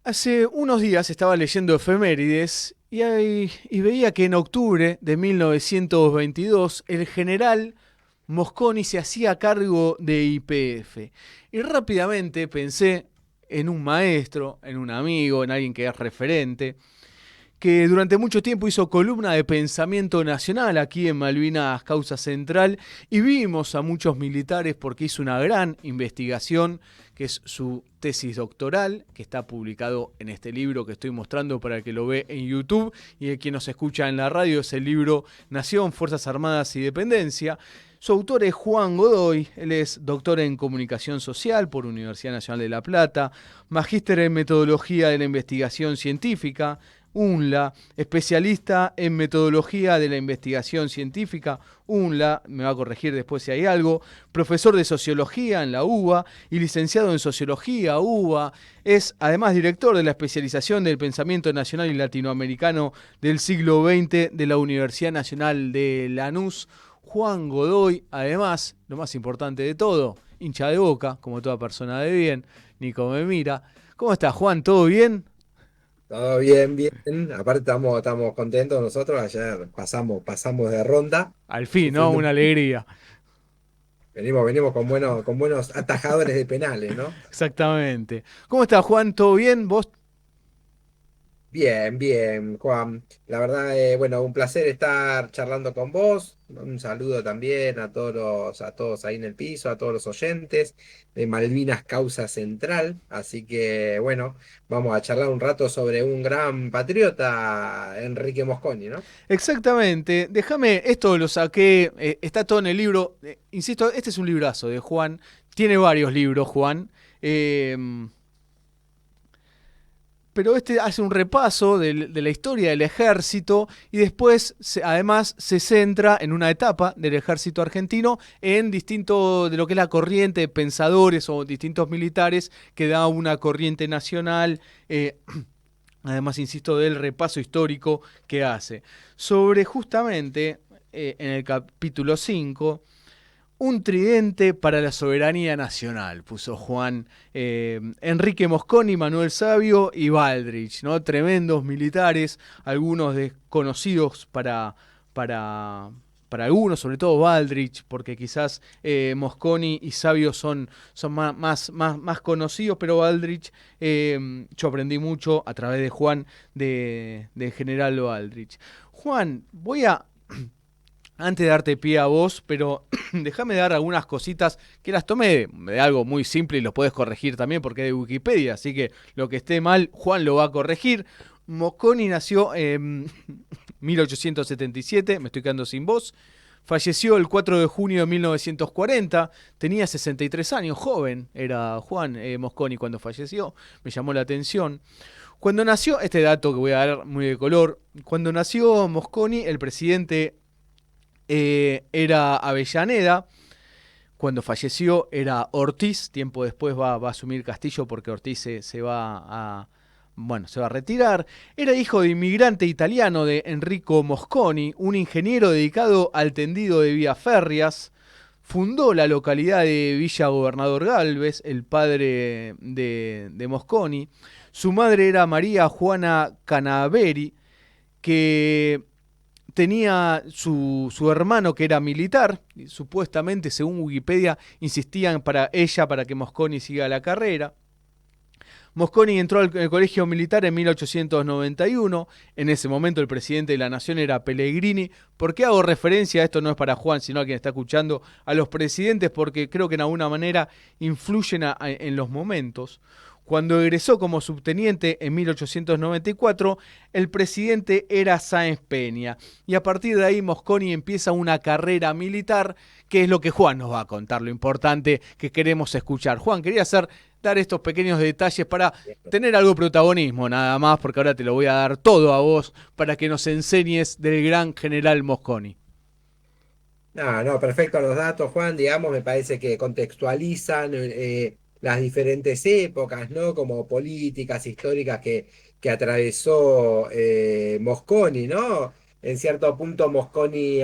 Hace unos días estaba leyendo efemérides y veía que en octubre de 1922 el general Mosconi se hacía cargo de YPF. Y rápidamente pensé en un maestro, en un amigo, en alguien que es referente, que durante mucho tiempo hizo columna de pensamiento nacional aquí en Malvinas Causa Central y vimos a muchos militares porque hizo una gran investigación que es su tesis doctoral, que está publicado en este libro que estoy mostrando para el que lo ve en YouTube y el que nos escucha en la radio es el libro Nación, Fuerzas Armadas y Dependencia. Su autor es Juan Godoy, él es doctor en Comunicación Social por Universidad Nacional de La Plata, magíster en Metodología de la Investigación Científica, UNLA, especialista en metodología de la investigación científica, UNLA, me va a corregir después si hay algo, profesor de sociología en la UBA y licenciado en sociología, UBA, es además director de la especialización del pensamiento nacional y latinoamericano del siglo XX de la Universidad Nacional de Lanús. Juan Godoy, además, lo más importante de todo, hincha de Boca, como toda persona de bien, Nico me mira. ¿Cómo estás, Juan? ¿Todo bien? Todo bien, bien. Aparte estamos contentos nosotros. Ayer pasamos de ronda. Al fin, ¿no? Sufriendo Una un poquito. alegría. Venimos con buenos atajadores de penales, ¿no? Exactamente. ¿Cómo estás, Juan? ¿Todo bien? ¿Vos? Bien, bien, Juan. La verdad, bueno, un placer estar charlando con vos. Un saludo también a todos ahí en el piso, a todos los oyentes de Malvinas Causa Central. Así que, bueno, vamos a charlar un rato sobre un gran patriota, Enrique Mosconi, ¿no? Exactamente. Déjame, esto lo saqué, está todo en el libro. Insisto, este es un librazo de Juan. Tiene varios libros, Juan. Eh, pero este hace un repaso de la historia del ejército y después además se centra en una etapa del ejército argentino en distinto de lo que es la corriente de pensadores o distintos militares que da una corriente nacional. Además, insisto, del repaso histórico que hace. Sobre justamente, en el capítulo 5 un tridente para la soberanía nacional, puso Juan. Enrique Mosconi, Manuel Sabio y Baldrich, ¿no? Tremendos militares, algunos desconocidos para, para algunos, sobre todo Baldrich, porque quizás Mosconi y Sabio son más conocidos, pero Baldrich, yo aprendí mucho a través de Juan, de general Baldrich. Juan, voy a antes de darte pie a vos, pero déjame dar algunas cositas que las tomé de algo muy simple y los puedes corregir también porque es de Wikipedia, así que lo que esté mal, Juan lo va a corregir. Mosconi nació en 1877, me estoy quedando sin voz. Falleció el 4 de junio de 1940, tenía 63 años, joven era Juan Mosconi cuando falleció, me llamó la atención. Cuando nació, este dato que voy a dar muy de color, cuando nació Mosconi, el presidente era Avellaneda. Cuando falleció era Ortiz. Tiempo después va a asumir Castillo porque Ortiz se va a. Bueno, se va a retirar. Era hijo de inmigrante italiano de Enrico Mosconi, un ingeniero dedicado al tendido de vías férreas. Fundó la localidad de Villa Gobernador Galvez, el padre de Mosconi. Su madre era María Juana Canaveri, que tenía su hermano que era militar, y supuestamente, según Wikipedia, insistían para ella para que Mosconi siga la carrera. Mosconi entró al colegio militar en 1891. En ese momento el presidente de la nación era Pellegrini. ¿Por qué hago referencia? Esto no es para Juan, sino a quien está escuchando, a los presidentes, porque creo que en alguna manera influyen en los momentos. Cuando egresó como subteniente en 1894, el presidente era Sáenz Peña. Y a partir de ahí Mosconi empieza una carrera militar, que es lo que Juan nos va a contar, lo importante que queremos escuchar. Juan, quería dar estos pequeños detalles para tener algo de protagonismo, nada más, porque ahora te lo voy a dar todo a vos para que nos enseñes del gran general Mosconi. No, no, perfecto los datos, Juan, digamos, me parece que contextualizan las diferentes épocas, ¿no? Como políticas históricas que atravesó Mosconi, ¿no? En cierto punto Mosconi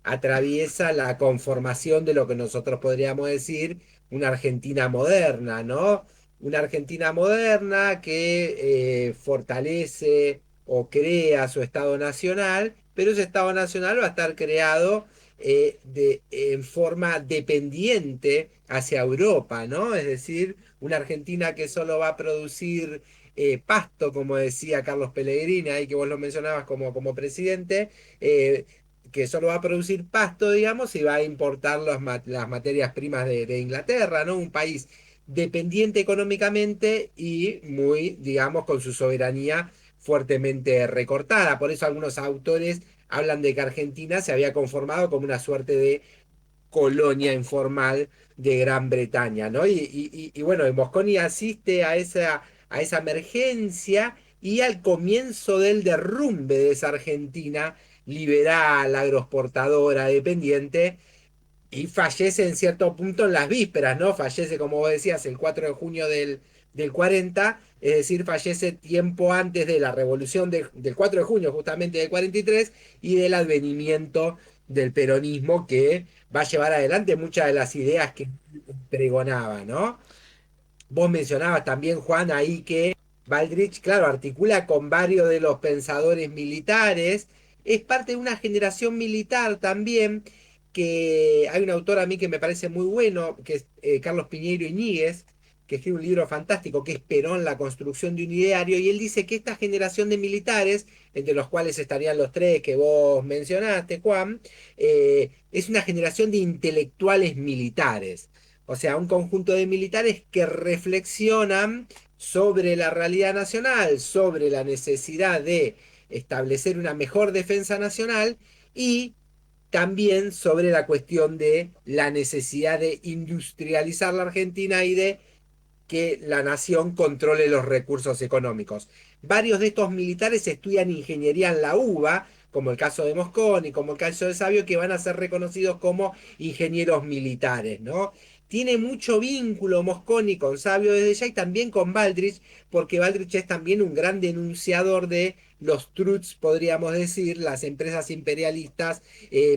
atraviesa la conformación de lo que nosotros podríamos decir una Argentina moderna, ¿no? una Argentina moderna que fortalece o crea su Estado Nacional, pero ese Estado Nacional va a estar creado en forma dependiente hacia Europa, ¿no? Es decir, una Argentina que solo va a producir pasto, como decía Carlos Pellegrini, ahí que vos lo mencionabas como presidente, eh, que solo va a producir pasto, digamos, y va a importar las materias primas de Inglaterra, ¿no? Un país dependiente económicamente y muy, digamos, con su soberanía fuertemente recortada. Por eso algunos autores hablan de que Argentina se había conformado como una suerte de colonia informal de Gran Bretaña, ¿no? Y bueno, Mosconi asiste a esa emergencia y al comienzo del derrumbe de esa Argentina liberal, agroexportadora, dependiente, y fallece en cierto punto en las vísperas, ¿no? Fallece, como vos decías, el 4 de junio del 40, es decir, fallece tiempo antes de la revolución del 4 de junio, justamente del 43, y del advenimiento del peronismo que va a llevar adelante muchas de las ideas que pregonaba, ¿no? Vos mencionabas también, Juan, ahí que Baldrich, claro, articula con varios de los pensadores militares. Es parte de una generación militar también, que hay un autor a mí que me parece muy bueno, que es Carlos Piñeiro Iñiguez, que escribe un libro fantástico que es Perón, la construcción de un ideario, y él dice que esta generación de militares, entre los cuales estarían los tres que vos mencionaste, Juan, es una generación de intelectuales militares. O sea, un conjunto de militares que reflexionan sobre la realidad nacional, sobre la necesidad de establecer una mejor defensa nacional y también sobre la cuestión de la necesidad de industrializar la Argentina y de que la nación controle los recursos económicos. Varios de estos militares estudian ingeniería en la UBA, como el caso de Mosconi, como el caso de Sabio, que van a ser reconocidos como ingenieros militares, ¿no? Tiene mucho vínculo Mosconi con Sabio desde ya y también con Baldrich, porque Baldrich es también un gran denunciador de los trusts, podríamos decir, las empresas imperialistas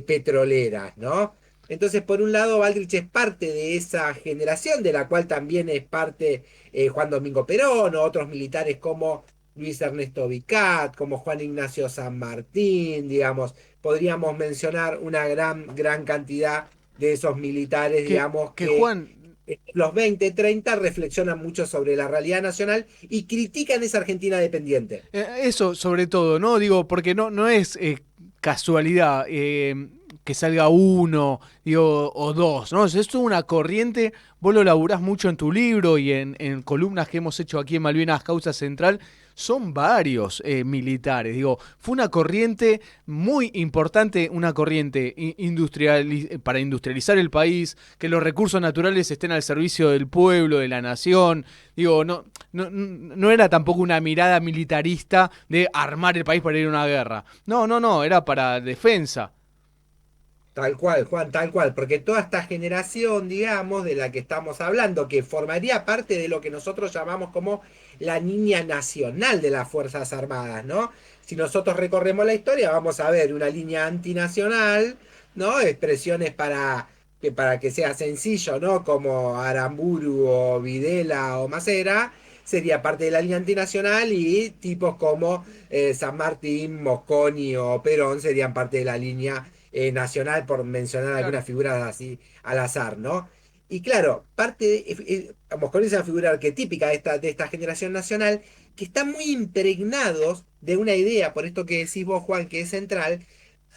petroleras, ¿no? Entonces, por un lado, Baldrich es parte de esa generación, de la cual también es parte Juan Domingo Perón, o otros militares como Luis Ernesto Vicat, como Juan Ignacio San Martín, digamos. Podríamos mencionar una gran cantidad de esos militares, digamos, Que que Juan, los 20, 30 reflexionan mucho sobre la realidad nacional y critican esa Argentina dependiente. eso sobre todo, ¿no? Digo, porque no es casualidad que salga uno, digo, o dos, ¿no? Es toda una corriente, vos lo laburás mucho en tu libro y en columnas que hemos hecho aquí en Malvinas Causa Central, son varios militares, digo, fue una corriente muy importante, una corriente para industrializar el país, que los recursos naturales estén al servicio del pueblo, de la nación, digo, no era tampoco una mirada militarista de armar el país para ir a una guerra. No, era para defensa. Tal cual, Juan, tal cual, porque toda esta generación, digamos, de la que estamos hablando, que formaría parte de lo que nosotros llamamos como la niña nacional de las Fuerzas Armadas, ¿no? Si nosotros recorremos la historia, vamos a ver una línea antinacional, ¿no? Expresiones para que sea sencillo, ¿no? Como Aramburu o Videla o Macera, sería parte de la línea antinacional y tipos como San Martín, Mosconi o Perón serían parte de la línea nacional, por mencionar Claro. algunas figuras así al azar, ¿no? Y claro, vamos, con esa figura arquetípica de esta generación nacional, que están muy impregnados de una idea, por esto que decís vos, Juan, que es central,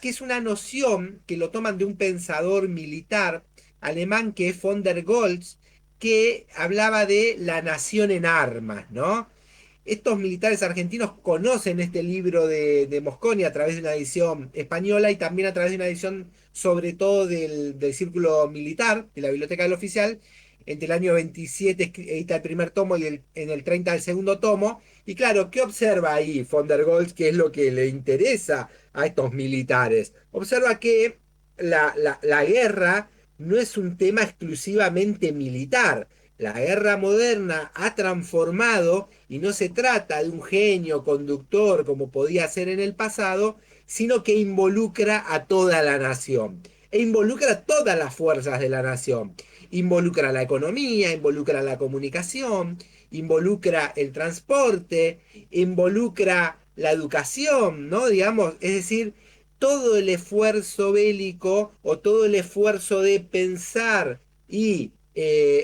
que es una noción que lo toman de un pensador militar alemán que es von der Goltz, que hablaba de la nación en armas, ¿no? Estos militares argentinos conocen este libro de Mosconi a través de una edición española y también a través de una edición sobre todo del Círculo Militar, de la Biblioteca del Oficial. Entre el año 27 edita el primer tomo y en el 30 el segundo tomo. Y claro, ¿qué observa ahí von der Goltz? ¿Qué es lo que le interesa a estos militares? Observa que la guerra no es un tema exclusivamente militar. La guerra moderna ha transformado y no se trata de un genio conductor como podía ser en el pasado, sino que involucra a toda la nación e involucra a todas las fuerzas de la nación. Involucra la economía, involucra la comunicación, involucra el transporte, involucra la educación, ¿no? Digamos, es decir, todo el esfuerzo bélico o todo el esfuerzo de pensar y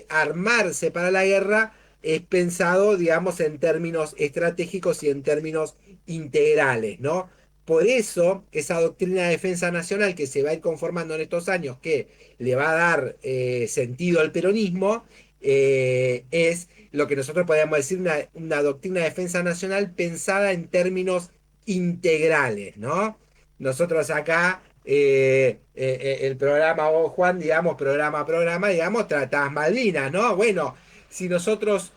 armarse para la guerra es pensado, digamos, en términos estratégicos y en términos integrales, ¿no? Por eso, esa doctrina de defensa nacional que se va a ir conformando en estos años, que le va a dar sentido al peronismo, es lo que nosotros podríamos decir una doctrina de defensa nacional pensada en términos integrales, ¿no? Nosotros acá, el programa, vos, Juan, digamos, programa a programa, digamos, tratás Malvinas, ¿no? Bueno, si nosotros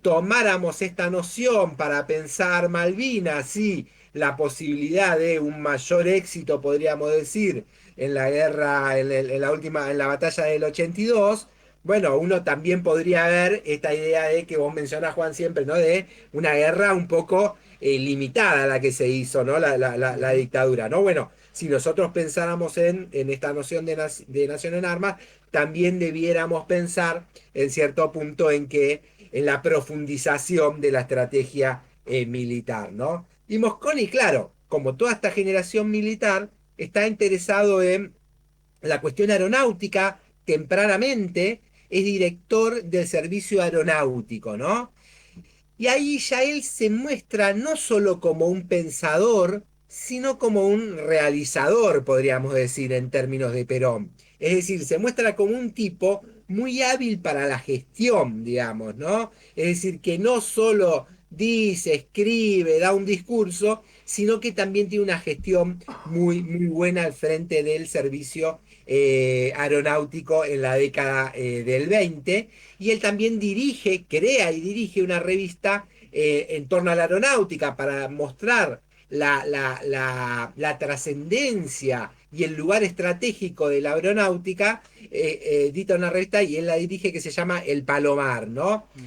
tomáramos esta noción para pensar Malvinas, sí, la posibilidad de un mayor éxito, podríamos decir, en la guerra, en la última, en la batalla del 82, bueno, uno también podría ver esta idea de que vos mencionás, Juan, siempre, ¿no? De una guerra un poco limitada la que se hizo, ¿no? La Ujú. dictadura, ¿no? Bueno, si nosotros pensáramos en esta noción de nación en armas, también debiéramos pensar en cierto punto en la profundización de la estrategia militar, ¿no? Y Mosconi, claro, como toda esta generación militar, está interesado en la cuestión aeronáutica tempranamente, es director del servicio aeronáutico, ¿no? Y ahí ya él se muestra no solo como un pensador, sino como un realizador, podríamos decir, en términos de Perón. Es decir, se muestra como un tipo muy hábil para la gestión, digamos, ¿no? Es decir, que no solo dice, escribe, da un discurso, sino que también tiene una gestión muy, muy buena al frente del servicio aeronáutico en la década del 20 y él también dirige, crea y dirige una revista en torno a la aeronáutica para mostrar la trascendencia y el lugar estratégico de la aeronáutica, edita una revista y él la dirige que se llama El Palomar, ¿no? Mm.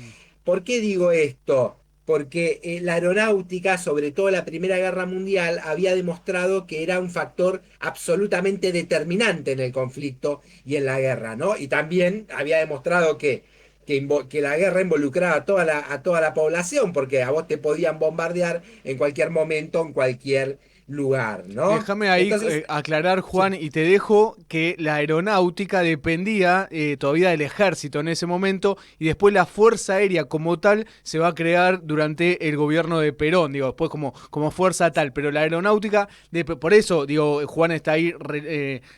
¿Por qué digo esto? Porque la aeronáutica, sobre todo la Primera Guerra Mundial, había demostrado que era un factor absolutamente determinante en el conflicto y en la guerra, ¿no? Y también había demostrado que la guerra involucraba a toda la población, porque a vos te podían bombardear en cualquier momento, en cualquier lugar, ¿no? Déjame ahí Entonces, aclarar, sí, Juan, y te dejo que la aeronáutica dependía todavía del ejército en ese momento y después la Fuerza Aérea como tal se va a crear durante el gobierno de Perón, digo, después como fuerza tal, pero la aeronáutica, por eso, digo, Juan está ahí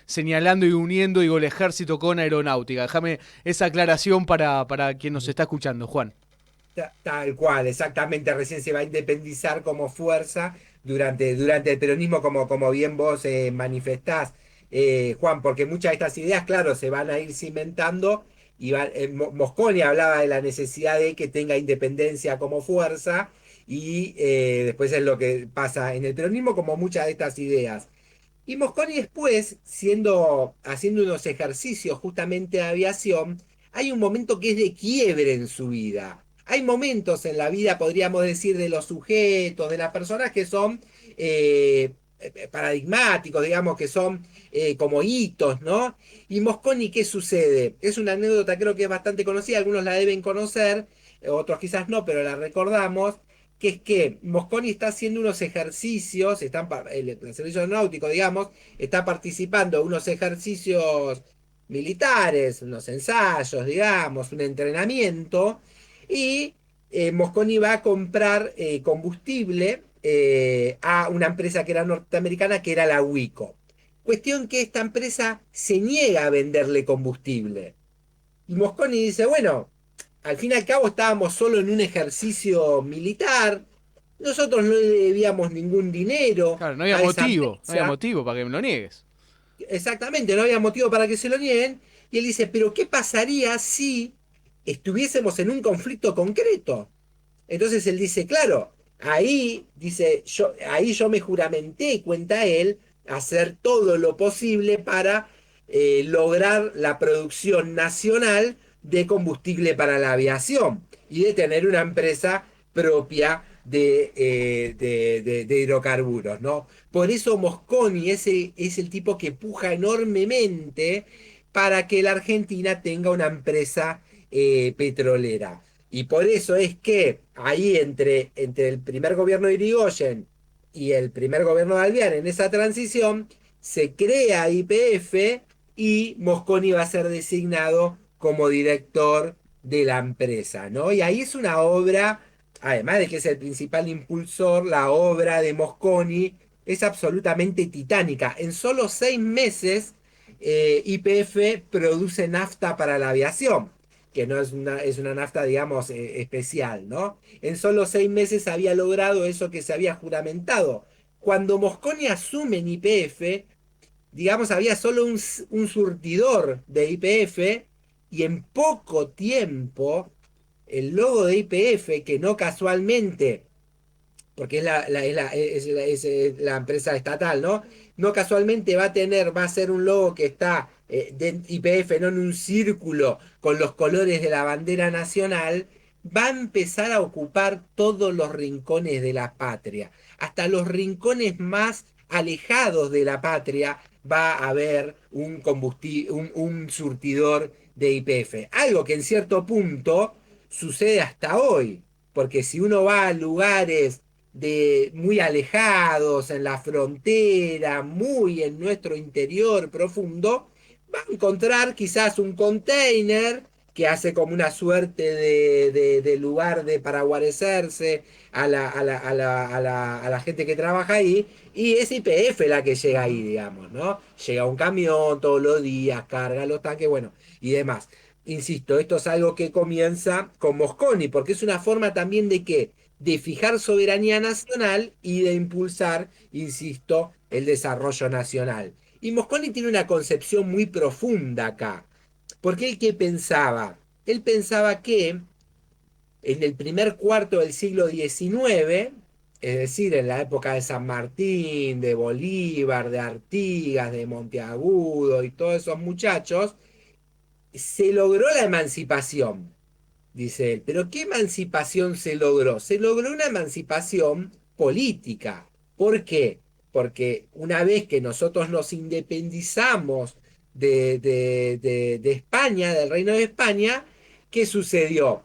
señalando y uniendo, digo, el ejército con aeronáutica. Déjame esa aclaración para quien nos está escuchando, Juan. tal cual, exactamente, recién se va a independizar como fuerza durante el peronismo, como bien vos manifestás, Juan, porque muchas de estas ideas, claro, se van a ir cimentando y Mosconi hablaba de la necesidad de que tenga independencia como fuerza y después es lo que pasa en el peronismo como muchas de estas ideas. Y Mosconi después, haciendo unos ejercicios justamente de aviación, hay un momento que es de quiebre en su vida. Hay momentos en la vida, podríamos decir, de los sujetos, de las personas que son paradigmáticos, digamos, que son como hitos, ¿no? Y Mosconi, ¿qué sucede? Es una anécdota, creo que es bastante conocida, algunos la deben conocer, otros quizás no, pero la recordamos que es que Mosconi está haciendo unos ejercicios, el servicio aeronáutico, digamos, está participando en unos ejercicios militares, unos ensayos, digamos, un entrenamiento, y Mosconi va a comprar combustible a una empresa que era norteamericana, que era la Wico. Cuestión que esta empresa se niega a venderle combustible. Y Mosconi dice, bueno, al fin y al cabo estábamos solo en un ejercicio militar, nosotros no le debíamos ningún dinero Claro, a esa no había empresa, motivo para que me lo niegues. exactamente, no había motivo para que se lo nieguen, y él dice, pero ¿qué pasaría si estuviésemos en un conflicto concreto? Entonces él dice, claro, ahí yo me juramenté, cuenta él, hacer todo lo posible para lograr la producción nacional de combustible para la aviación y de tener una empresa propia de hidrocarburos, ¿no? Por eso Mosconi es el tipo que puja enormemente para que la Argentina tenga una empresa petrolera. Y por eso es que ahí entre el primer gobierno de Irigoyen y el primer gobierno de Alvear, en esa transición, se crea YPF y Mosconi va a ser designado como director de la empresa, ¿no? Y ahí es una obra, además de que es el principal impulsor, la obra de Mosconi es absolutamente titánica. En solo 6 meses, YPF produce nafta para la aviación, que no es una nafta, digamos, especial, ¿no? En solo 6 meses había logrado eso que se había juramentado. Cuando Mosconi asume en YPF, digamos, había solo un surtidor de YPF y en poco tiempo el logo de YPF, que no casualmente porque es la empresa estatal, ¿no? No casualmente va a ser un logo que está de YPF, no en un círculo con los colores de la bandera nacional, va a empezar a ocupar todos los rincones de la patria, hasta los rincones más alejados de la patria va a haber un surtidor de YPF. Algo que en cierto punto sucede hasta hoy, porque si uno va a lugares muy alejados, en la frontera, muy en nuestro interior profundo, va a encontrar quizás un container que hace como una suerte de lugar para guarecerse a la gente que trabaja ahí, y es YPF la que llega ahí, digamos, ¿no? Llega un camión todos los días, carga los tanques, bueno, y demás. Insisto, esto es algo que comienza con Mosconi, porque es una forma también de que de fijar soberanía nacional y de impulsar, insisto, el desarrollo nacional. Y Mosconi tiene una concepción muy profunda acá, porque él qué pensaba? Él pensaba que en el primer cuarto del siglo XIX, es decir, en la época de San Martín, de Bolívar, de Artigas, de Monteagudo y todos esos muchachos, se logró la emancipación, dice él. Pero ¿qué emancipación se logró? Se logró una emancipación política. ¿Por qué? Porque una vez que nosotros nos independizamos de España, del Reino de España, ¿qué sucedió?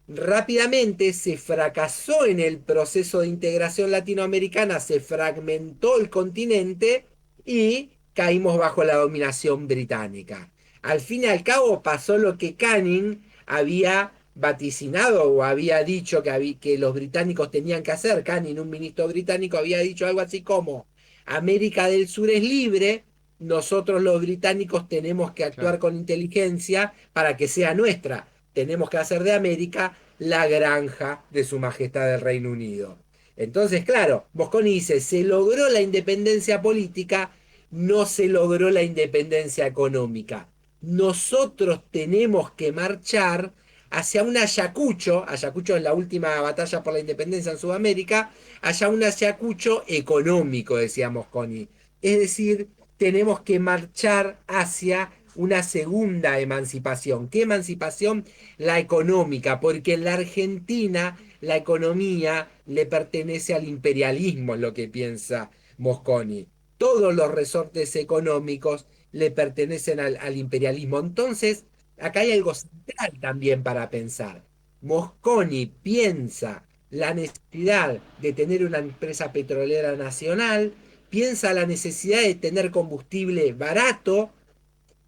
Rápidamente se fracasó en el proceso de integración latinoamericana, se fragmentó el continente y caímos bajo la dominación británica. Al fin y al cabo pasó lo que Canning había vaticinado o había dicho que los británicos tenían que hacer. Canning, un ministro británico, había dicho algo así como: América del Sur es libre, nosotros los británicos tenemos que actuar Claro. con inteligencia para que sea nuestra. Tenemos que hacer de América la granja de su majestad el Reino Unido. Entonces, claro, Mosconi dice, se logró la independencia política, no se logró la independencia económica. Nosotros tenemos que marchar hacia un Ayacucho, Ayacucho es la última batalla por la independencia en Sudamérica, hacia un Ayacucho económico, decía Mosconi. Es decir, tenemos que marchar hacia una segunda emancipación. ¿Qué emancipación? La económica, porque en la Argentina la economía le pertenece al imperialismo, es lo que piensa Mosconi. Todos los resortes económicos le pertenecen al imperialismo. Entonces, acá hay algo central también para pensar. Mosconi piensa la necesidad de tener una empresa petrolera nacional, piensa la necesidad de tener combustible barato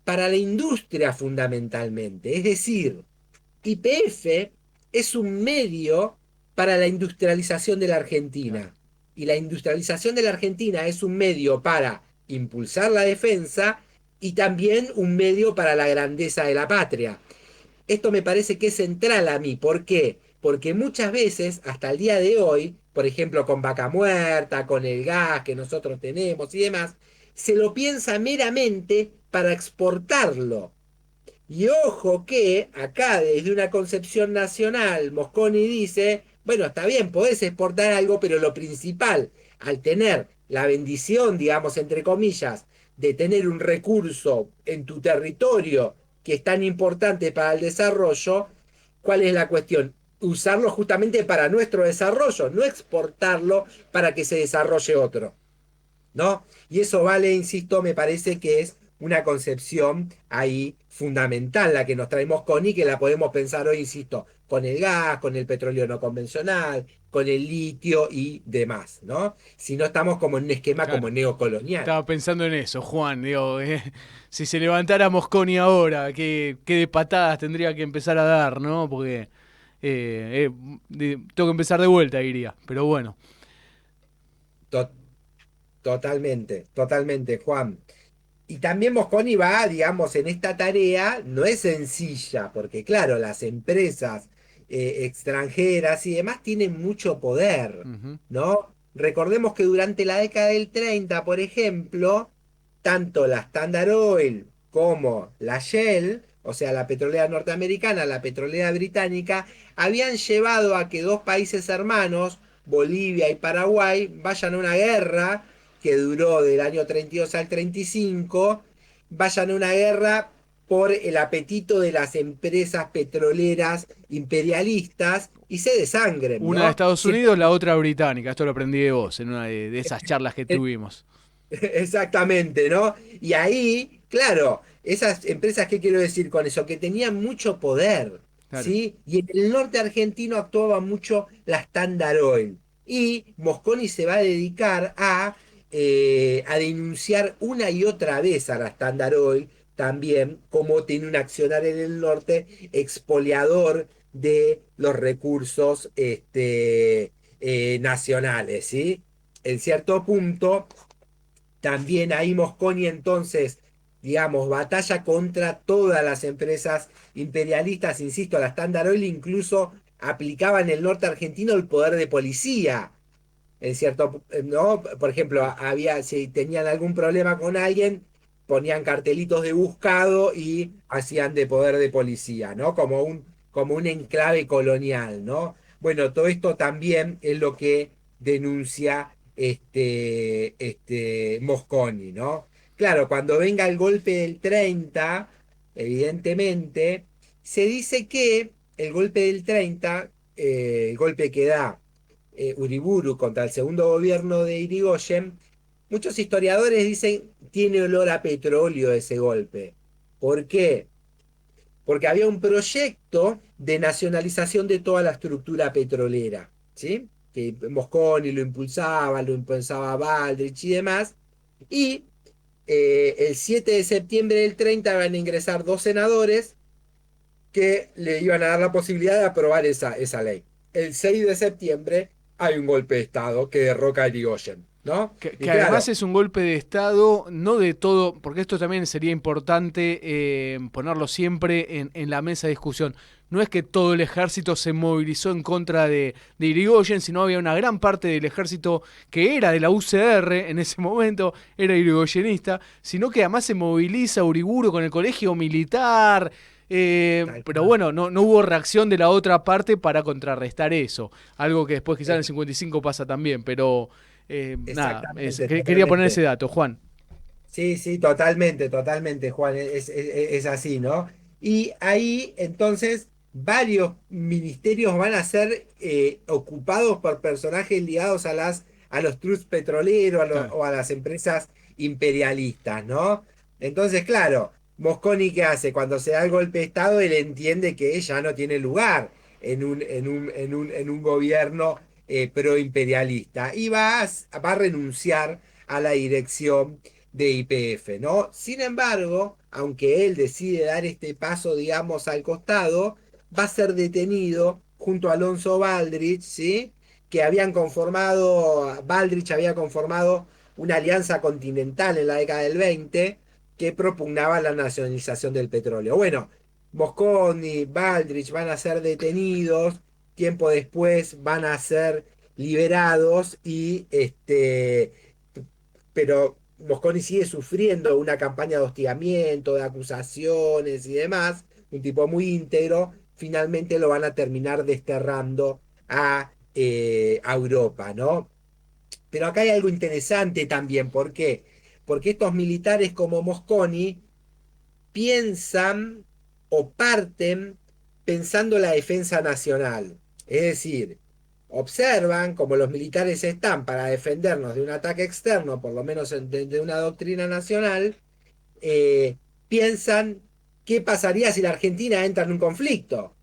para la industria fundamentalmente. Es decir, YPF es un medio para la industrialización de la Claro. Argentina. Y la industrialización de la Argentina es un medio para impulsar la defensa y también un medio para la grandeza de la patria. Esto me parece que es central a mí. ¿Por qué? Porque muchas veces, hasta el día de hoy, por ejemplo, con Vaca Muerta, con el gas que nosotros tenemos y demás, se lo piensa meramente para exportarlo. Y ojo que acá, desde una concepción nacional, Mosconi dice, bueno, está bien, podés exportar algo, pero lo principal, al tener la bendición, digamos, entre comillas, de tener un recurso en tu territorio que es tan importante para el desarrollo, ¿cuál es la cuestión? Usarlo justamente para nuestro desarrollo, no exportarlo para que se desarrolle otro. ¿No? Y eso vale, insisto, me parece que es una concepción ahí fundamental la que nos traemos con y que la podemos pensar hoy, insisto, con el gas, con el petróleo no convencional, con el litio y demás, ¿no? Si no estamos como en un esquema como Claro. neocolonial. Estaba pensando en eso, Juan. Digo, si se levantara Mosconi ahora, qué de patadas tendría que empezar a dar, ¿no? Porque tengo que empezar de vuelta, diría. Pero bueno. To- Totalmente, totalmente, Juan. Y también Mosconi va, digamos, en esta tarea, no es sencilla, porque claro, las empresas extranjeras y demás tienen mucho poder, Ujú. ¿no? Recordemos que durante la década del 30, por ejemplo, tanto la Standard Oil como la Shell, o sea, la petrolera norteamericana, la petrolera británica, habían llevado a que dos países hermanos, Bolivia y Paraguay, vayan a una guerra que duró del año 32 al 35, vayan a una guerra por el apetito de las empresas petroleras imperialistas y se desangren, Una de ¿no? Estados Siempre, Unidos, la otra británica. Esto lo aprendí de vos en una de esas charlas que tuvimos. exactamente, ¿no? Y ahí, claro, esas empresas, ¿qué quiero decir con eso? Que tenían mucho poder, Claro. ¿sí? Y en el norte argentino actuaba mucho la Standard Oil. Y Mosconi se va a dedicar a denunciar una y otra vez a la Standard Oil, también como tiene un accionar en el norte expoliador de los recursos nacionales, ¿sí? En cierto punto también ahí Mosconi entonces, digamos, batalla contra todas las empresas imperialistas, insisto, la Standard Oil incluso aplicaba en el norte argentino el poder de policía, en cierto, ¿no? Por ejemplo, había, si tenían algún problema con alguien, ponían cartelitos de buscado y hacían de poder de policía, ¿no? Como un enclave colonial, ¿no? Bueno, todo esto también es lo que denuncia Mosconi, ¿no? Claro, cuando venga el golpe del 30, evidentemente, se dice que el golpe del 30, el golpe que da Uriburu contra el segundo gobierno de Irigoyen, muchos historiadores dicen tiene olor a petróleo ese golpe. ¿Por qué? Porque había un proyecto de nacionalización de toda la estructura petrolera, ¿sí? Que Mosconi lo impulsaba Baldrich y demás. Y el 7 de septiembre del 30 van a ingresar dos senadores que le iban a dar la posibilidad de aprobar esa ley. El 6 de septiembre hay un golpe de Estado que derroca a Irigoyen, ¿no? Y Que además claro, es un golpe de Estado, no de todo, porque esto también sería importante ponerlo siempre en la mesa de discusión. No es que todo el ejército se movilizó en contra de Irigoyen, sino había una gran parte del ejército que era de la UCR en ese momento, era irigoyenista, sino que además se moviliza Uriburu con el colegio militar. tal Pero cual. bueno, no hubo reacción de la otra parte para contrarrestar eso. Algo que después quizás en el 55 pasa también, pero nada, Exactamente, quería poner ese totalmente. dato, Juan. Sí, sí, totalmente, totalmente, Juan, es así, ¿no? Y ahí entonces varios ministerios van a ser ocupados por personajes ligados a los trusts petroleros Claro. o a las empresas imperialistas, ¿no? Entonces, claro, Mosconi, ¿qué hace? Cuando se da el golpe de Estado, él entiende que ya no tiene lugar en un gobierno proimperialista y va a renunciar a la dirección de YPF, ¿no? Sin embargo, aunque él decide dar este paso, digamos, al costado, va a ser detenido junto a Alonso Baldrich, ¿sí? Que Baldrich había conformado una alianza continental en la década del 20 que propugnaba la nacionalización del petróleo. Bueno, Mosconi, Baldrich van a ser detenidos, tiempo después van a ser liberados pero Mosconi sigue sufriendo una campaña de hostigamiento, de acusaciones y demás, un tipo muy íntegro, finalmente lo van a terminar desterrando a Europa, ¿no? Pero acá hay algo interesante también, ¿por qué? Porque estos militares como Mosconi piensan o parten pensando la defensa nacional. Es decir, observan como los militares están para defendernos de un ataque externo, por lo menos de una doctrina nacional, piensan qué pasaría si la Argentina entra en un conflicto.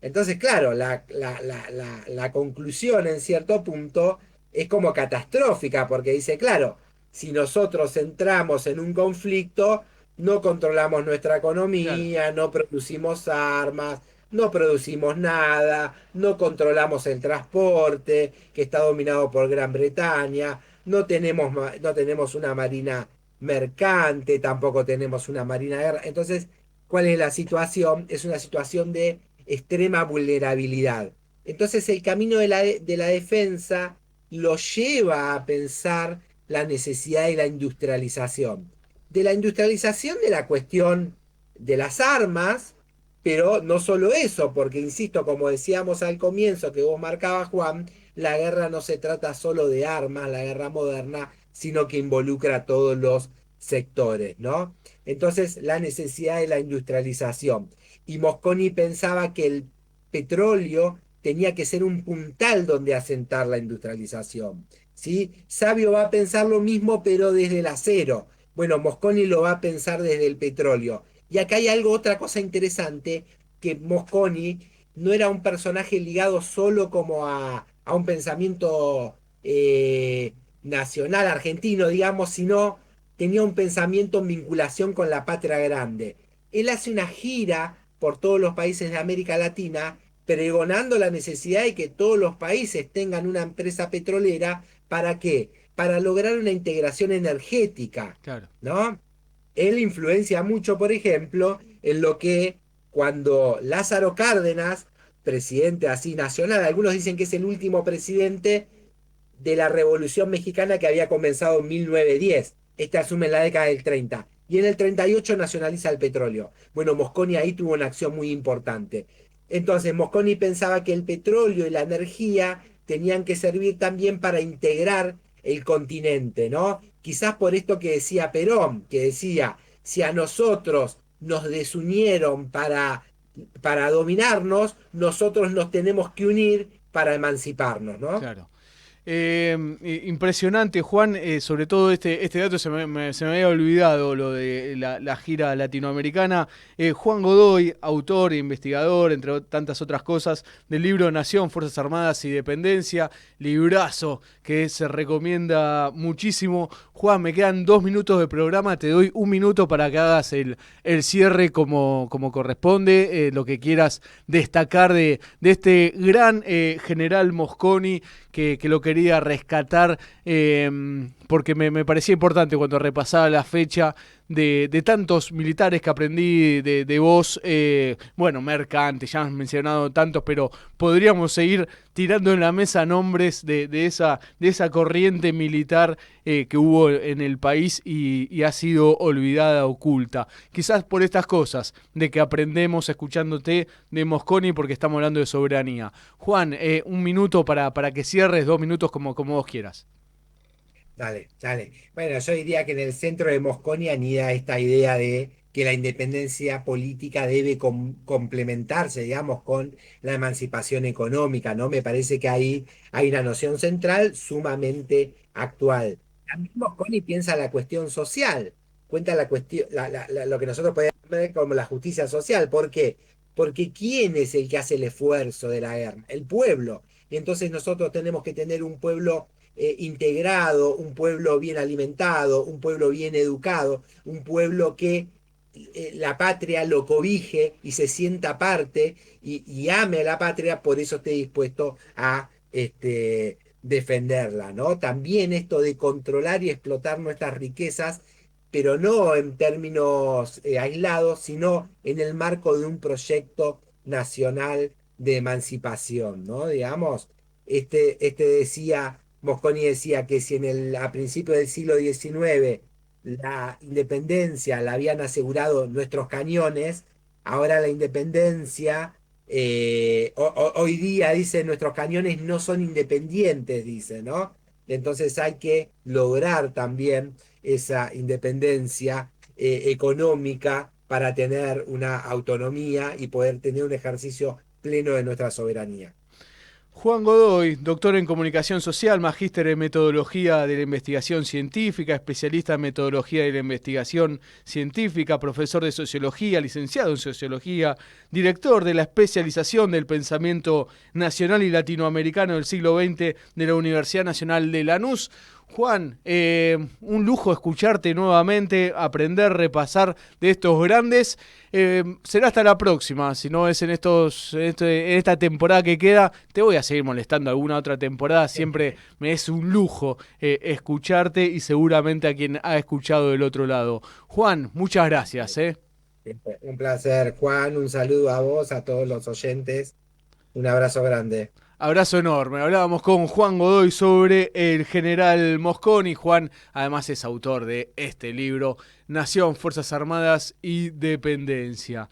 Entonces, claro, la conclusión en cierto punto es como catastrófica, porque dice, claro, si nosotros entramos en un conflicto, no controlamos nuestra Claro, economía, no producimos armas, no producimos nada, no controlamos el transporte, que está dominado por Gran Bretaña, no tenemos una marina mercante, tampoco tenemos una marina de guerra. Entonces, ¿cuál es la situación? Es una situación de extrema vulnerabilidad. Entonces, el camino de la defensa lo lleva a pensar la necesidad de la industrialización. De la industrialización de la cuestión de las armas, pero no solo eso, porque insisto, como decíamos al comienzo que vos marcabas, Juan, la guerra no se trata solo de armas, la guerra moderna, sino que involucra a todos los sectores, ¿no? Entonces, la necesidad de la industrialización. Y Mosconi pensaba que el petróleo tenía que ser un puntal donde asentar la industrialización, ¿sí? Sabio va a pensar lo mismo, pero desde el acero. Bueno, Mosconi lo va a pensar desde el petróleo. Y acá hay algo, otra cosa interesante, que Mosconi no era un personaje ligado solo como a un pensamiento nacional argentino, digamos, sino tenía un pensamiento en vinculación con la patria grande. Él hace una gira por todos los países de América Latina pregonando la necesidad de que todos los países tengan una empresa petrolera. ¿Para qué? Para lograr una integración energética, claro. ¿no? Él influencia mucho, por ejemplo, en lo que cuando Lázaro Cárdenas, presidente así nacional, algunos dicen que es el último presidente de la Revolución Mexicana que había comenzado en 1910. Este asume en la década del 30. Y en el 38 nacionaliza el petróleo. Bueno, Mosconi ahí tuvo una acción muy importante. Entonces, Mosconi pensaba que el petróleo y la energía tenían que servir también para integrar el continente, ¿no? Quizás por esto que decía Perón, que decía, si a nosotros nos desunieron para dominarnos, nosotros nos tenemos que unir para emanciparnos, ¿no? Claro. Impresionante, Juan. Sobre todo este dato se me había olvidado, lo de la gira latinoamericana. Juan Godoy, autor e investigador, entre tantas otras cosas, del libro Nación, Fuerzas Armadas y Dependencia. Librazo que se recomienda muchísimo. Juan, me quedan 2 minutos de programa. Te doy un minuto para que hagas el cierre como corresponde. Lo que quieras destacar de este gran general Mosconi que lo quería rescatar porque me parecía importante cuando repasaba la fecha de tantos militares que aprendí de vos. Bueno, Mercante, ya han mencionado tantos, pero podríamos seguir tirando en la mesa nombres de esa corriente militar que hubo en el país y ha sido olvidada, oculta. Quizás por estas cosas, de que aprendemos escuchándote de Mosconi porque estamos hablando de soberanía. Juan, un minuto para que cierres, 2 minutos como vos quieras. Dale, dale. Bueno, yo diría que en el centro de Mosconi anida esta idea de que la independencia política debe complementarse, digamos, con la emancipación económica, ¿no? Me parece que ahí hay una noción central sumamente actual. También Mosconi piensa la cuestión social, cuenta la cuestión, lo que nosotros podemos ver como la justicia social. ¿Por qué? Porque ¿quién es el que hace el esfuerzo de la guerra? El pueblo. Y entonces nosotros tenemos que tener un pueblo integrado, un pueblo bien alimentado, un pueblo bien educado, un pueblo que la patria lo cobije y se sienta parte y ame a la patria, por eso esté dispuesto a defenderla, ¿no? También esto de controlar y explotar nuestras riquezas, pero no en términos aislados, sino en el marco de un proyecto nacional de emancipación, ¿no? Digamos, Mosconi decía que si a principios del siglo XIX la independencia la habían asegurado nuestros cañones, ahora la independencia, hoy día, dice, nuestros cañones no son independientes, dice, ¿no? Entonces hay que lograr también esa independencia económica para tener una autonomía y poder tener un ejercicio pleno de nuestra soberanía. Juan Godoy, doctor en comunicación social, magíster en metodología de la investigación científica, especialista en metodología de la investigación científica, profesor de sociología, licenciado en sociología, director de la especialización del pensamiento nacional y latinoamericano del siglo XX de la Universidad Nacional de Lanús. Juan, un lujo escucharte nuevamente, aprender, repasar de estos grandes. Será hasta la próxima. Si no es en esta temporada que queda, te voy a seguir molestando alguna otra temporada. Siempre me es un lujo escucharte y seguramente a quien ha escuchado del otro lado. Juan, muchas gracias. Un placer, Juan. Un saludo a vos, a todos los oyentes. Un abrazo grande. Abrazo enorme. Hablábamos con Juan Godoy sobre el general Mosconi. Juan, además, es autor de este libro, Nación, Fuerzas Armadas y Dependencia.